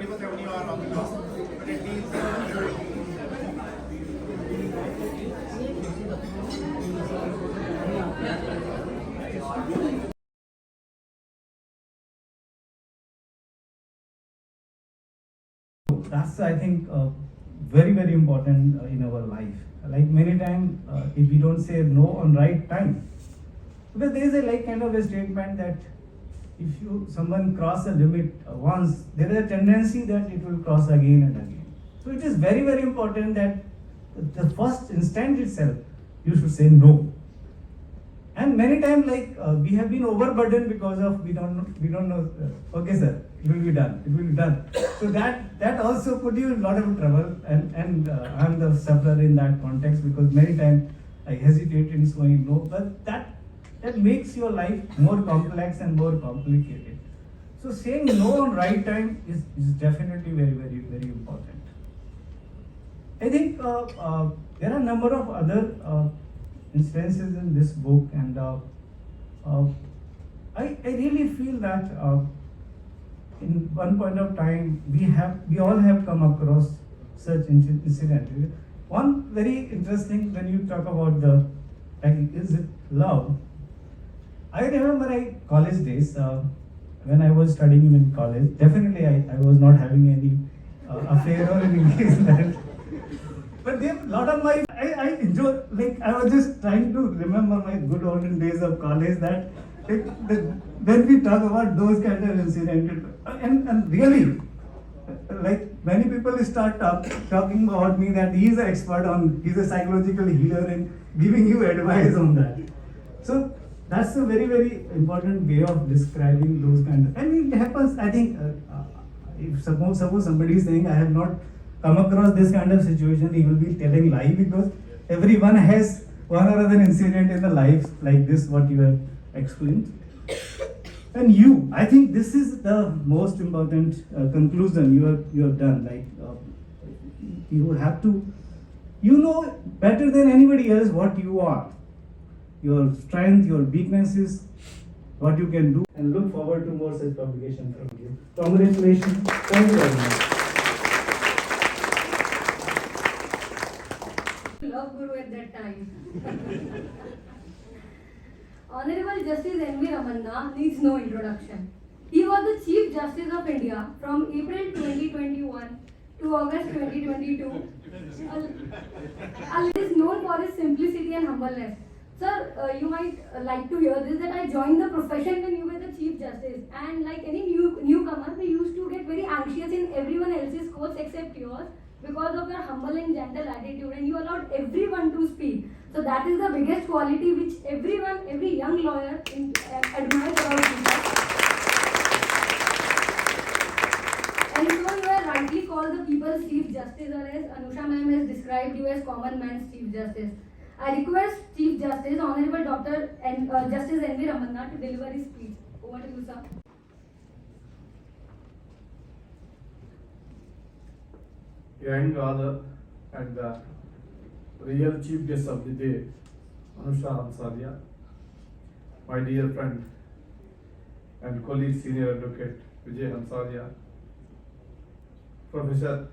24/7 you are on the go, but at least that's I think very very important in our life. Like many times, if we don't say no on right time, because there is a like kind of a statement that if you someone cross a limit once, there is a tendency that it will cross again and again. So it is very very important that the first instant itself you should say no. And many times like we have been overburdened because of we don't know okay sir, it will be done. So that also put you in a lot of trouble, and I'm the sufferer in that context, because many times I hesitate in saying no, but that makes your life more complex and more complicated. So saying no on right time is definitely very very very important. I think there are a number of other instances in this book, and I really feel that in one point of time we all have come across such incident. One very interesting, when you talk about the like, is it love? I remember my college days when I was studying in college. Definitely, I was not having any affair or any engagement. But there a lot of my I enjoy, like I was just trying to remember my good olden days of college, that like when we talk about those kind of incidents, and really like many people start talking about me that he's an expert on, he's a psychological healer and giving you advice on that. So that's a very very important way of describing those kind of, and it happens I think if suppose somebody is saying I have not come across this kind of situation, he will be telling lie, because everyone has one or other incident in the life like this what you have explained. And I think this is the most important conclusion you have done. Like you have to, you know better than anybody else what you are, your strength, your weaknesses, what you can do, and look forward to more such publication from you. Congratulations. Thank you very much. Love Guru at that time. Honorable Justice N.V. Ramanna needs no introduction. He was the Chief Justice of India from April 2021 to August 2022. He is known for his simplicity and humbleness. Sir, you might like to hear this, that I joined the profession when you were the Chief Justice, and like any newcomer, we used to get very anxious in everyone else's courts except yours, because of your humble and gentle attitude, and you allowed everyone to speak. So that is the biggest quality which every young lawyer admires about you. And so you are rightly called the People's Chief Justice, or as Anusha ma'am has described you as common man's Chief Justice. I request Chief Justice, Honorable Dr. Justice N.V. Ramanna, to deliver his speech. Over to you, sir. Young author and the real chief guest of the day, Anusha Hansaria, my dear friend and colleague senior advocate Vijay Hansaria, Professor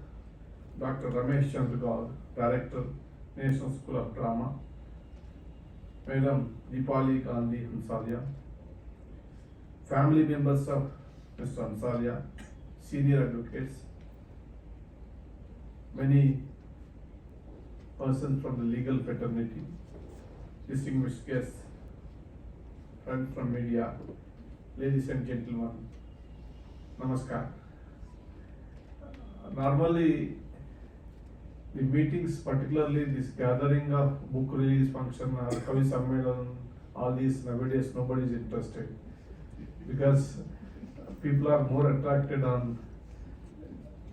Dr. Ramesh Chandragal, Director, National School of Drama, Madam Deepali Gandhi Hansaria, family members of Mr. Hansaria, senior advocates, many persons from the legal fraternity, distinguished guests, friends from media, ladies and gentlemen, namaskar. Normally, the meetings, particularly this gathering of book release function or Kavi Sammelan, all these nowadays nobody is interested, because people are more attracted on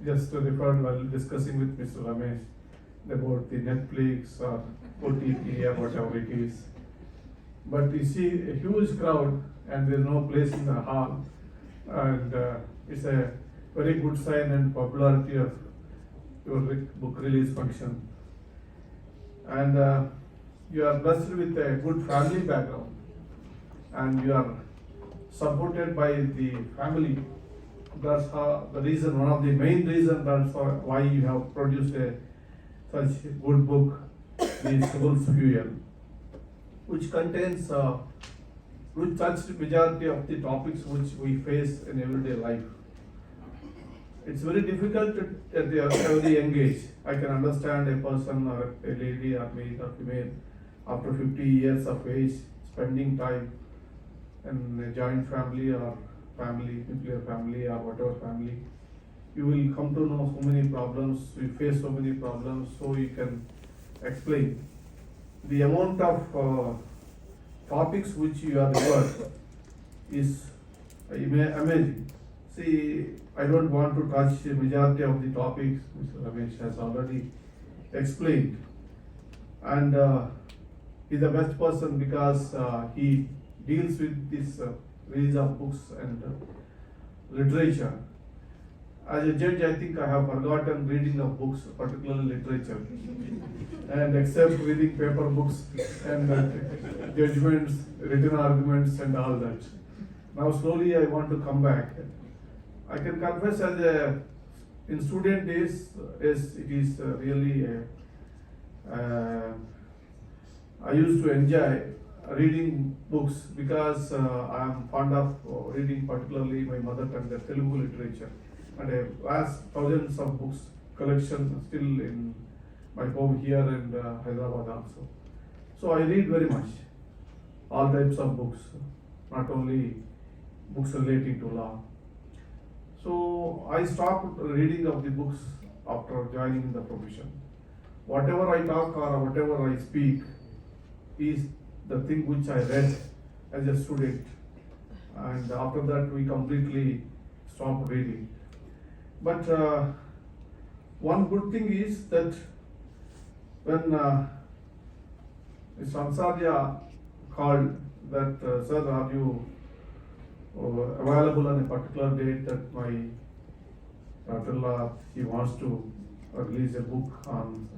just referred while discussing with Mr. Ramesh about the Netflix or OTT or whatever it is. But you see a huge crowd and there is no place in the hall, and it's a very good sign and popularity of your book release function. And you are blessed with a good family background, and you are supported by the family That's the reason, one of the main reasons that's why you have produced such good book, Blissful Fuel, which contains, which touched majority of the topics which we face in everyday life. It's very difficult at the early young age. I can understand a person or a lady or male or female after 50 years of age spending time in a joint family or family, nuclear family or whatever family. You will come to know so many problems, you face so many problems, so you can explain. The amount of topics which you have referred is amazing. See, I don't want to touch the majority of the topics Mr. Ramesh has already explained. And he's the best person because he deals with this release of books and literature. As a judge, I think I have forgotten reading of books, particularly literature. And except reading paper books and judgments, written arguments and all that. Now slowly I want to come back. I can confess in student days, yes, it is really, I used to enjoy reading books because I am fond of reading, particularly my mother tongue, the Telugu literature. And a vast thousands of books collection still in my home here in Hyderabad also. So I read very much, all types of books, not only books relating to law. So I stopped reading of the books after joining the profession. Whatever I talk or whatever I speak is the thing which I read as a student, and after that we completely stopped reading. But one good thing is that when Mr. Hansaria called that, sir, are you available on a particular date that my daughter-in-law, she wants to release a book on.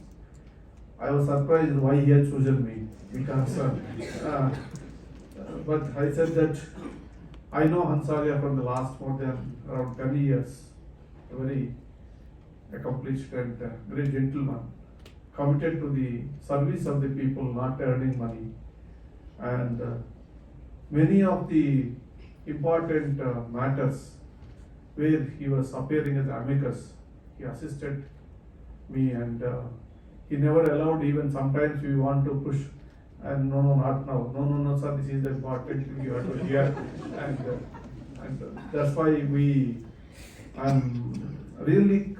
I was surprised why he had chosen me because, but I said that I know Hansaria from the last more than around 10 years, a very accomplished and great gentleman, committed to the service of the people, not earning money. And many of the important matters where he was appearing as amicus, he assisted me, and he never allowed, even sometimes we want to push, and no, not now, no, sir, this is the important thing you have to hear, and that's why I'm really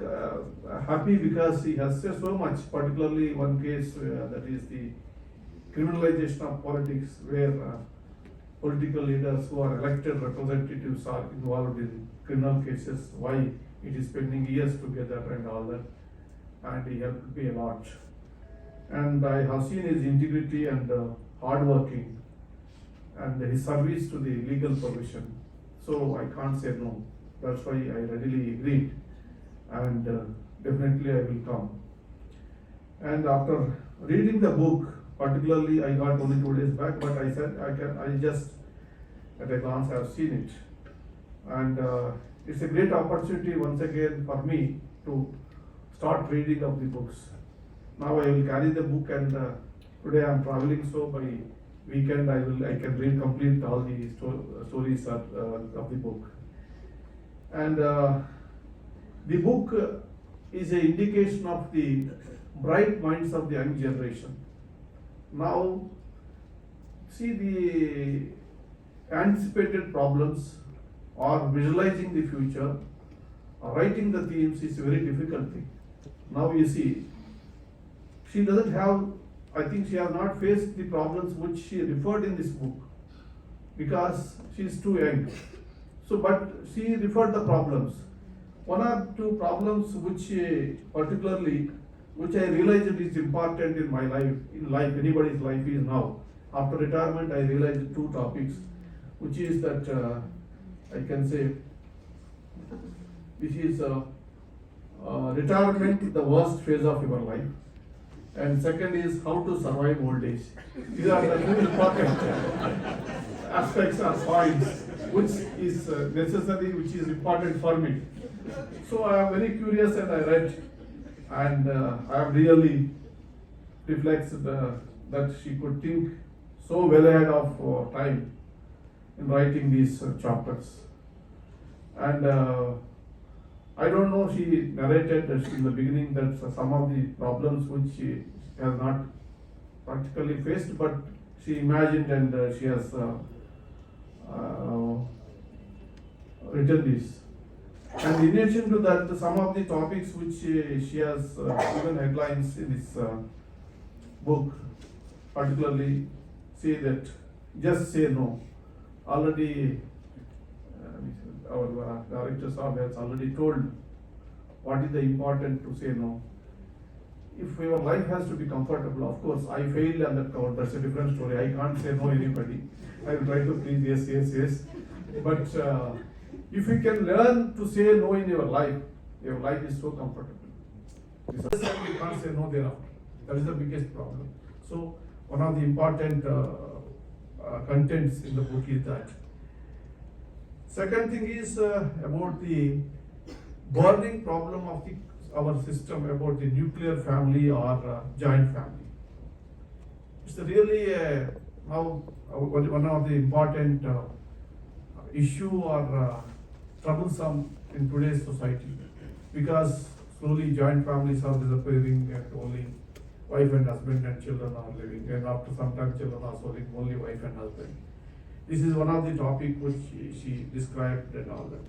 happy because he has said so much, particularly one case that is the criminalization of politics, where political leaders who are elected representatives are involved in criminal cases, why it is spending years together and all that, and he helped me a lot. And I have seen his integrity and hard working and his service to the legal profession. So I can't say no. That's why I readily agreed, and definitely I will come. And after reading the book, particularly I got only 2 days back, but I said I just at a glance have seen it, and it's a great opportunity once again for me to start reading of the books. Now I will carry the book, and today I am traveling, so by weekend I can read complete all the stories of the book. And the book is an indication of the bright minds of the young generation. Now, see, the anticipated problems or visualizing the future or writing the themes is a very difficult thing. Now you see, she doesn't have, I think she has not faced the problems which she referred in this book because she is too young. So, but she referred the problems. One or two problems which particularly, which I realized is important in my life, anybody's life is now. After retirement, I realized 2 topics, which is that I can say, this is retirement, the worst phase of your life, and second is how to survive old age. These are the two important aspects or points which is necessary, which is important for me. So I am very curious and I read, and I am really reflects that she could think so well ahead of time in writing these chapters. And I don't know, she narrated in the beginning that some of the problems which she has not practically faced, but she imagined and she has written this. And in addition to that, some of the topics which she has given headlines in this book, particularly say that just say no. Already our director Saab has already told what is the important to say no. If your life has to be comfortable, of course, I failed on that count, that's a different story. I can't say no anybody. I will try to please yes. But if you can learn to say no in your life is so comfortable. You can't say no thereafter. That is the biggest problem. So one of the important contents in the book is that. Second thing is about the burning problem of our system, about the nuclear family or joint family. It's really now one of the important issue or troublesome in today's society, because slowly joint families are disappearing and only wife and husband and children are living, and after some time children are living only wife and husband. This is one of the topic which she described and all that.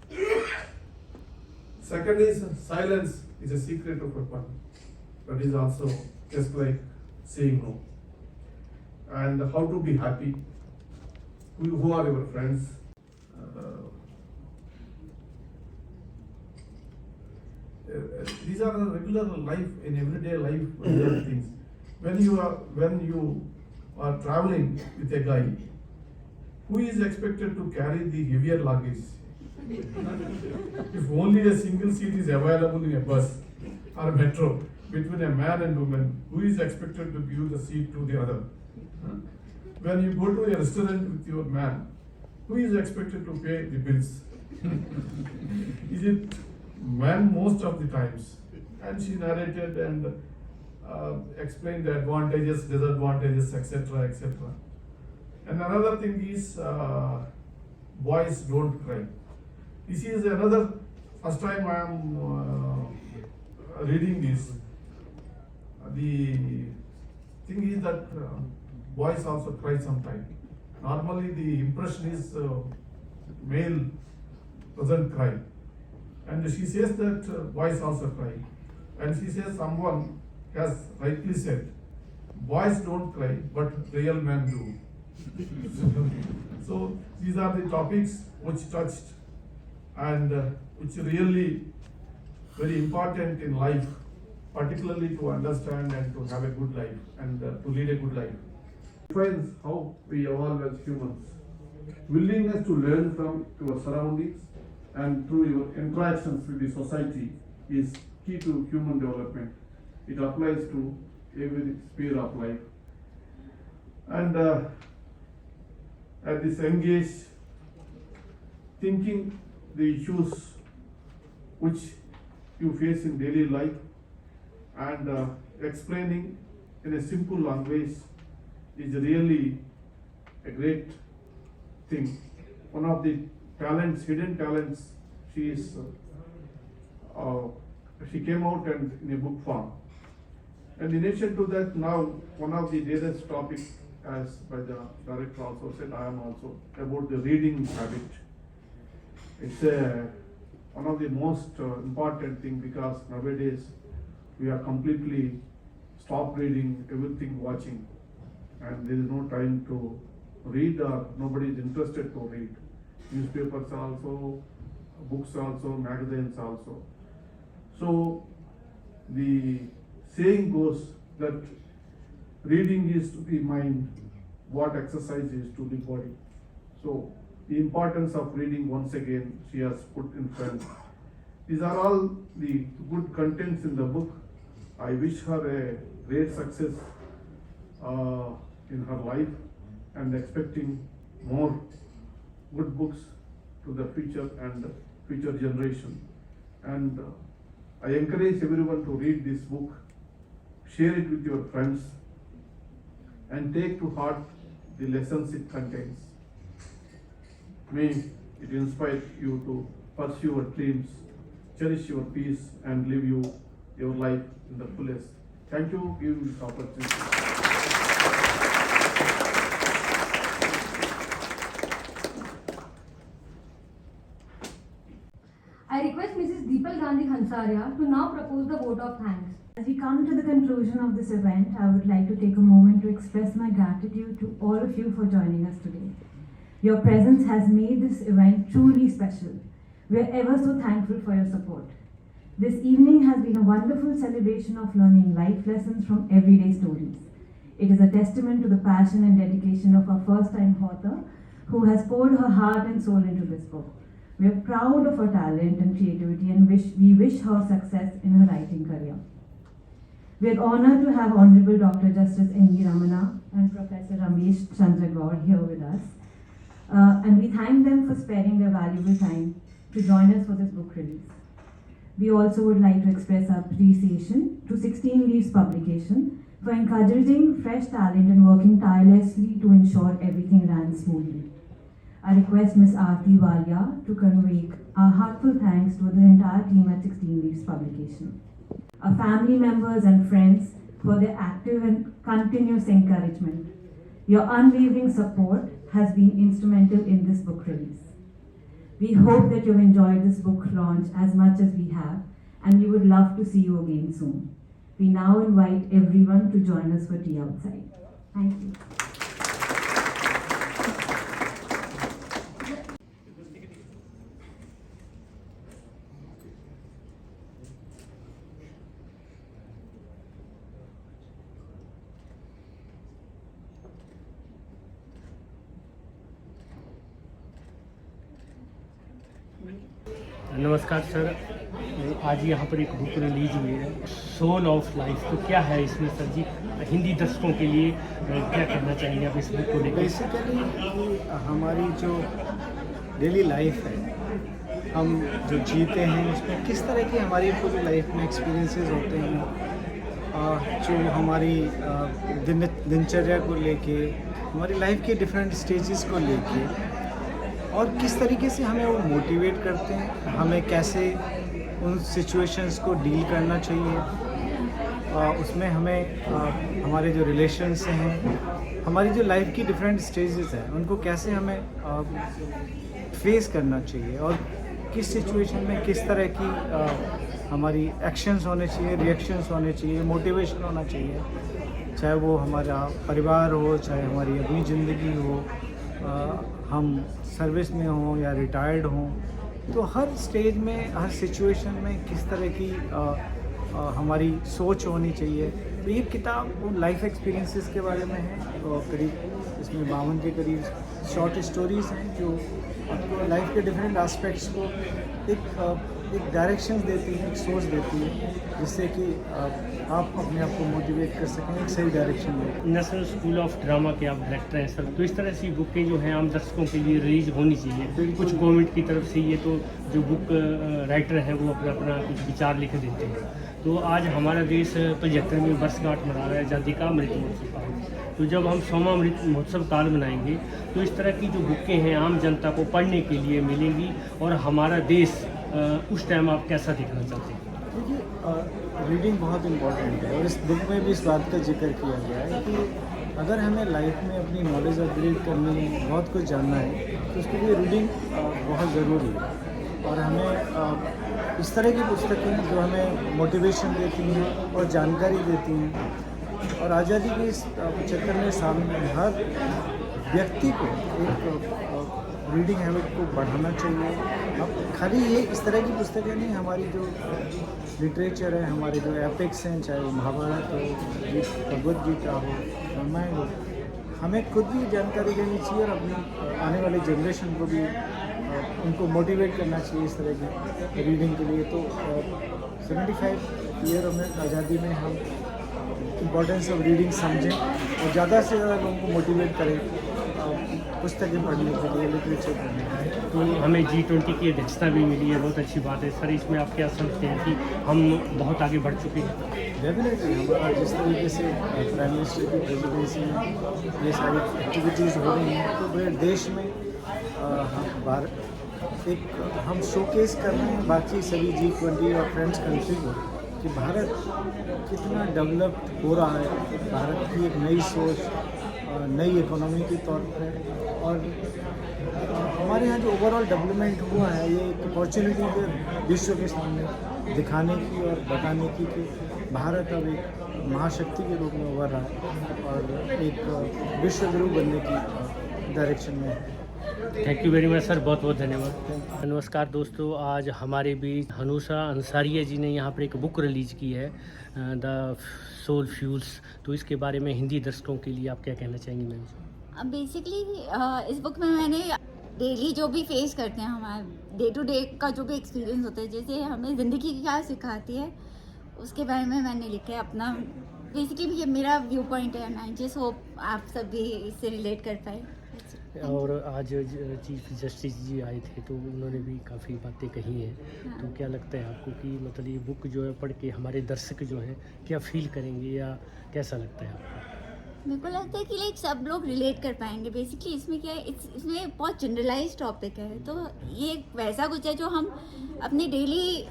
Second is silence is a secret of weapon. That is also just like saying no. And how to be happy. Who are your friends? These are the regular life, in everyday life things. When you are traveling with a guy, who is expected to carry the heavier luggage? If only a single seat is available in a bus or a metro between a man and woman, who is expected to give the seat to the other? When you go to a restaurant with your man, who is expected to pay the bills? Is it man most of the times? And she narrated and explained the advantages, disadvantages, etc. And another thing is boys don't cry. This is another, first time I am reading this. The thing is that boys also cry sometimes. Normally the impression is male doesn't cry. And she says that boys also cry. And she says someone has rightly said, boys don't cry, but real men do. So these are the topics which touched and which really very important in life, particularly to understand and to have a good life and to lead a good life. Defines how we evolve as humans. Willingness to learn from your surroundings and through your interactions with the society is key to human development. It applies to every sphere of life. And at this engage, thinking the issues which you face in daily life and explaining in a simple language is really a great thing. One of the talents, hidden talents, she came out and in a book form. And in addition to that, now one of the latest topics, as by the director also said, I am also about the reading habit. It's one of the most important thing, because nowadays we are completely stopped reading, everything watching, and there is no time to read or nobody is interested to read. Newspapers also, books also, magazines also. So the saying goes that reading is to the mind what exercise is to the body. So the importance of reading, once again she has put in front. These are all the good contents in the book. I wish her a great success in her life and expecting more good books to the future and future generation. And I encourage everyone to read this book, share it with your friends, and take to heart the lessons it contains. May it inspire you to pursue your dreams, cherish your peace, and live your life in the fullest. Thank you for giving this opportunity. I request Mrs. Deepal Gandhi Hansaria to now propose the vote of thanks. As we come to the conclusion of this event, I would like to take a moment to express my gratitude to all of you for joining us today. Your presence has made this event truly special. We are ever so thankful for your support. This evening has been a wonderful celebration of learning life lessons from everyday stories. It is a testament to the passion and dedication of our first-time author who has poured her heart and soul into this book. We are proud of her talent and creativity and we wish her success in her writing career. We are honored to have Honorable Dr. Justice N.V. Ramana and Professor Ramesh Chandragaur here with us. And we thank them for sparing their valuable time to join us for this book release. We also would like to express our appreciation to 16 Leaves Publication for encouraging fresh talent and working tirelessly to ensure everything ran smoothly. I request Ms. Aarti Walia to convey our heartfelt thanks to the entire team at 16 Leaves Publication, our family members and friends for their active and continuous encouragement. Your unwavering support has been instrumental in this book release. We hope that you've enjoyed this book launch as much as we have, and we would love to see you again soon. We now invite everyone to join us for tea outside. Thank you. नमस्कार sir, आज यहाँ पर एक book release हुई है, soul of life. तो क्या है इसमें सर जी, हिंदी दर्शकों के लिए क्या कहना चाहेंगे आप इस बुक को लेकर? बेसिकली हमारी जो डेली लाइफ है, हम जो जीते हैं उसमें किस तरह की हमारी पूरी लाइफ में एक्सपीरियंसेस होते हैं, जो हमारी दिनचर्या को लेके, हमारी लाइफ के डिफरेंट स्टेजेस को लेके, और किस तरीके से हमें वो मोटिवेट करते हैं, हमें कैसे उन सिचुएशंस को डील करना चाहिए, उसमें हमें हमारे जो रिलेशंस हैं, हमारी जो लाइफ की डिफरेंट स्टेजेस हैं, उनको कैसे हमें फेस करना चाहिए, और किस सिचुएशन में किस तरह की हमारी एक्शंस होने चाहिए, रिएक्शंस होने चाहिए, मोटिवेशन होना चाहिए, चाहे वो हमारा परिवार हो, चाहे हमारी अपनी ज़िंदगी हो, हम सर्विस में हों या रिटायर्ड हों, तो हर स्टेज में, हर सिचुएशन में किस तरह की हमारी सोच होनी चाहिए। तो ये किताब उन लाइफ एक्सपीरियंसेस के बारे में है, तो करीब इसमें 52 के करीब शॉर्ट स्टोरीज़ हैं जो आपको लाइफ के डिफरेंट एस्पेक्ट्स को एक डायरेक्शन देती हैं, एक सोच देती है, जिससे कि आप अपने आप को मोटिवेट कर सकें एक सही डायरेक्शन में। नेशनल स्कूल ऑफ ड्रामा के आप डायरेक्टर हैं सर, तो इस तरह से बुकें जो हैं आम दर्शकों के लिए रिलीज होनी चाहिए। कुछ गवर्नमेंट की तरफ से ये तो जो बुक राइटर हैं वो अपना कुछ विचार लिख देते हैं। तो आज हमारा देश 75वीं वर्षगांठ मना रहा है आज़ादी का अमृत महोत्सव का। तो जब हम 100वां अमृत महोत्सव काल मनाएंगे तो इस तरह की जो बुकें हैं आम जनता को पढ़ने के लिए मिलेंगी, और हमारा देश उस टाइम आप कैसा दिखना चाहते हैं? देखिए, रीडिंग बहुत इम्पोर्टेंट है, और इस बुक में भी इस बात का जिक्र किया गया है कि अगर हमें लाइफ में अपनी नॉलेज अपग्रेड करनी है, बहुत कुछ जानना है, तो उसके लिए रीडिंग बहुत ज़रूरी है। और हमें इस तरह की पुस्तकें जो हमें मोटिवेशन देती हैं और जानकारी देती हैं, और आज़ादी के इस 75वें साल में हर व्यक्ति को एक रीडिंग हैबिट को बढ़ाना चाहिए। अब खाली ये इस तरह की पुस्तकें नहीं, हमारी जो लिटरेचर है, हमारे जो एपिक्स हैं, चाहे वो महाभारत हो, भगवद गीता हो, रामायण हो, हमें खुद भी जानकारी लेनी चाहिए और अपनी आने वाले जनरेशन को भी उनको मोटिवेट करना चाहिए इस तरह की रीडिंग के लिए। तो 75 ईयर में आज़ादी में हम इम्पोर्टेंस ऑफ रीडिंग समझें और ज़्यादा से ज़्यादा लोगों को मोटिवेट करें पुस्तकें पढ़ने के लिए, लिटरेचर पढ़ने के लिए। तो हमें G20 की अध्यक्षता भी मिली है, बहुत अच्छी बात है सर। इसमें आप क्या समझते हैं कि हम बहुत आगे बढ़ चुके हैं? डेफिनेटली हमारा जिस तरीके से प्राइम मिनिस्टर की प्रेसिडेंसी में ये सारी एक्टिविटीज़ हो रही हैं तो पूरे देश में हम शोकेस कर रहे हैं बाकी सभी G20 और फ्रेंड्स कंट्री को कि भारत कितना डेवलप्ड हो रहा है, भारत की एक नई सोच, नई इकोनॉमी के तौर पर, और हमारे यहाँ जो ओवरऑल डेवलपमेंट हुआ है ये एक अपॉर्चुनिटी है विश्व के सामने दिखाने की और बताने की कि भारत अब एक महाशक्ति के रूप में उभर रहा है और एक विश्व गुरु बनने की डायरेक्शन में है। Thank you very much sir, बहुत बहुत धन्यवाद। नमस्कार दोस्तों, आज हमारे बीच हनुषा अंसारिया जी ने यहाँ पर एक बुक रिलीज़ की है द सोल फ्यूल्स। तो इसके बारे में हिंदी दर्शकों के लिए आप क्या कहना चाहेंगी मैम? बेसिकली इस बुक में मैंने डेली जो भी फेस करते हैं हमारे डे टू डे का जो भी एक्सपीरियंस होता है, जैसे हमें ज़िंदगी क्या सिखाती है उसके बारे में मैंने लिखा है अपना। बेसिकली ये मेरा व्यू पॉइंट है, आई जस्ट होप आप सब भी इससे रिलेट कर पाए। और आज चीफ जस्टिस जी आए थे तो उन्होंने भी काफ़ी बातें कही हैं। हाँ। तो क्या लगता है आपको कि मतलब ये बुक जो है पढ़ के हमारे दर्शक जो हैं क्या फील करेंगे या कैसा लगता है आपको? मेरे को लगता है कि लाइक सब लोग रिलेट कर पाएंगे। बेसिकली इसमें क्या है, इसमें बहुत जनरलाइज टॉपिक है, तो ये वैसा कुछ है जो हम अपनी डेली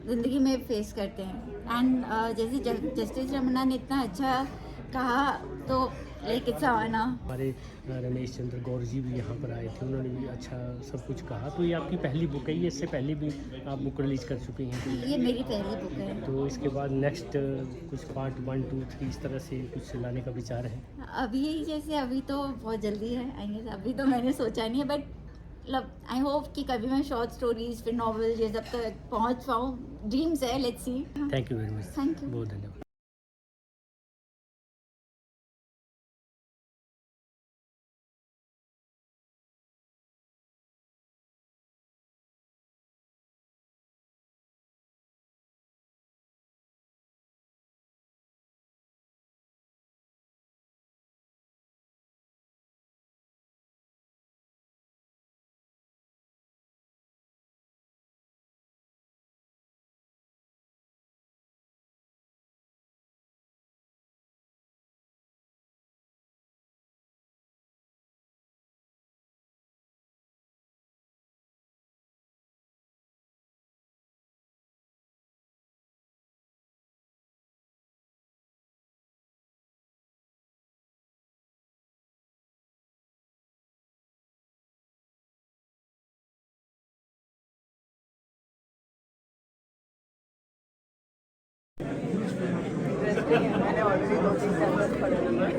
ज़िंदगी में फेस करते हैं। एंड जैसे जस्टिस रमन्ना ने इतना अच्छा कहा तो लाइक इट्स आना। हमारे रमेश चंद्र गौर जी भी यहाँ पर आए थे, उन्होंने भी अच्छा सब कुछ कहा। तो ये आपकी पहली बुक है, ये इससे पहले भी आप बुक रिलीज़ कर चुकी हैं? ये मेरी पहली बुक है। तो इसके बाद नेक्स्ट कुछ पार्ट 1, 2, 3 इस तरह से कुछ लाने का विचार है? अभी जैसे अभी तो बहुत जल्दी है, आई गेस अभी तो मैंने सोचा नहीं है, बट मतलब आई होप कि कभी मैं शॉर्ट स्टोरीज फिर नॉवल ये सब तक पहुँच पाऊँ। ड्रीम्स है, let's see. Thank you very much. Thank you. बहुत धन्यवाद। मैंने ऑलरेडी 2-3 चैप्टर्स पढ़ लिए हैं।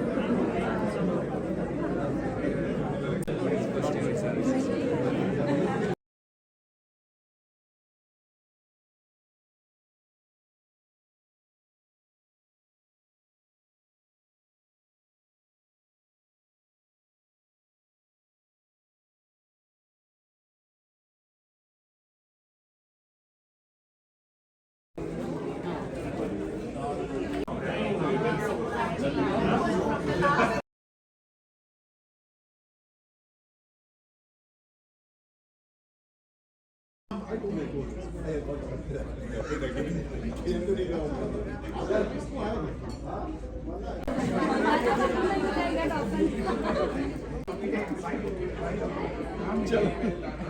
चलो